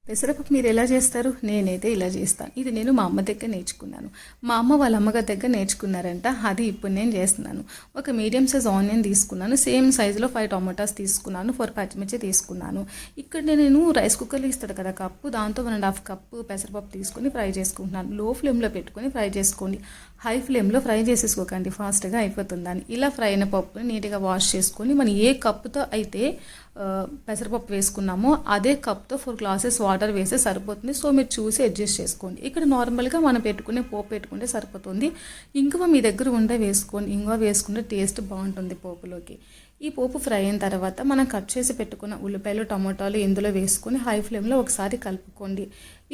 పెసరపప్పు మీరు ఎలా చేస్తారు? నేనైతే ఇలా చేస్తాను. ఇది నేను మా అమ్మ దగ్గర నేర్చుకున్నాను. మా అమ్మ వాళ్ళ అమ్మగారి దగ్గర నేర్చుకున్నారంట. అది ఇప్పుడు నేను చేస్తున్నాను. ఒక మీడియం సైజ్ ఆనియన్ తీసుకున్నాను. సేమ్ సైజులో 5 టొమాటోస్ తీసుకున్నాను. 4 పచ్చిమిర్చి తీసుకున్నాను. ఇక్కడ నేను రైస్ కుక్కర్లో ఇస్తాడు కదా కప్పు, దాంతో 1.5 కప్పు పెసరపప్పు తీసుకొని ఫ్రై చేసుకుంటున్నాను. లో ఫ్లేమ్లో పెట్టుకొని ఫ్రై చేసుకోండి. హై ఫ్లేమ్లో ఫ్రై చేసేసుకోకండి, ఫాస్ట్గా అయిపోతుందని. ఇలా ఫ్రై అయిన పప్పుని నీట్గా వాష్ చేసుకొని మనం ఏ కప్పుతో అయితే పెసరపప్పు వేసుకున్నామో అదే కప్తో 4 గ్లాసెస్ వాటర్ వేస్తే సరిపోతుంది. సో మీరు చూసి అడ్జస్ట్ చేసుకోండి. ఇక్కడ నార్మల్గా మనం పెట్టుకునే పోపు పెట్టుకుంటే సరిపోతుంది. ఇంగువ మీ దగ్గర ఉంటే వేసుకోండి. ఇంగువ వేసుకుంటే టేస్ట్ బాగుంటుంది పోపులోకి. ఈ పోపు ఫ్రై అయిన తర్వాత మనం కట్ చేసి పెట్టుకున్న ఉల్లిపాయలు, టమాటాలు ఇందులో వేసుకొని హై ఫ్లేమ్లో ఒకసారి కలుపుకోండి.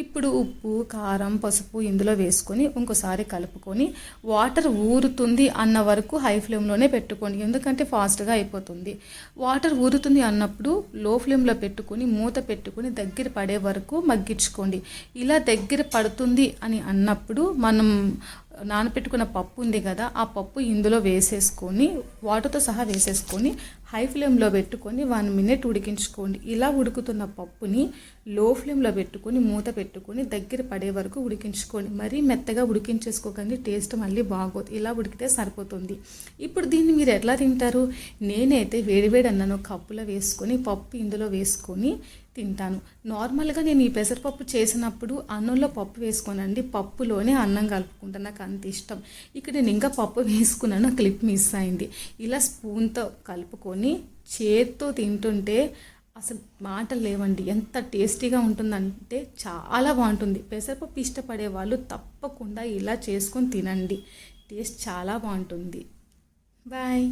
ఇప్పుడు ఉప్పు, కారం, పసుపు ఇందులో వేసుకొని ఇంకోసారి కలుపుకొని వాటర్ ఊరుతుంది అన్న వరకు హై ఫ్లేమ్లోనే పెట్టుకోండి, ఎందుకంటే ఫాస్ట్గా అయిపోతుంది. వాటర్ ఊరుతుంది అన్నప్పుడు లో ఫ్లేమ్లో పెట్టుకొని మూత పెట్టుకొని దగ్గర పడే వరకు మగ్గించుకోండి. ఇలా దగ్గర పడుతుంది అని అన్నప్పుడు మనం నానబెట్టుకున్న పప్పు ఉంది కదా, ఆ పప్పు ఇందులో వేసేసుకొని వాటర్తో సహా వేసేసుకొని హై ఫ్లేమ్లో పెట్టుకొని 1 మినిట్ ఉడికించుకోండి. ఇలా ఉడుకుతున్న పప్పుని లో ఫ్లేమ్లో పెట్టుకొని మూత పెట్టుకొని దగ్గర పడే వరకు ఉడికించుకోండి. మరీ మెత్తగా ఉడికించేసుకోకండి, టేస్ట్ మళ్ళీ బాగోదు. ఇలా ఉడికితే సరిపోతుంది. ఇప్పుడు దీన్ని మీరు ఎట్లా తింటారు? నేనైతే వేడివేడి అన్నాను కప్పులో వేసుకొని పప్పు ఇందులో వేసుకొని తింటాను. నార్మల్గా నేను ఈ పెసరపప్పు చేసినప్పుడు అన్నంలో పప్పు వేసుకోనండి, పప్పులోనే అన్నం కలుపుకుంటాను. నాకు అంత ఇష్టం. ఇక్కడ నేను ఇంకా పప్పు వేసుకున్నాను, క్లిప్ మిస్ అయింది. ఇలా స్పూన్తో కలుపుకొని చేత్తో తింటుంటే అసలు మాటలు లేవండి. ఎంత టేస్టీగా ఉంటుందంటే చాలా బాగుంటుంది. పెసరపప్పు ఇష్టపడే వాళ్ళు తప్పకుండా ఇలా చేసుకొని తినండి. టేస్ట్ చాలా బాగుంటుంది. బాయ్.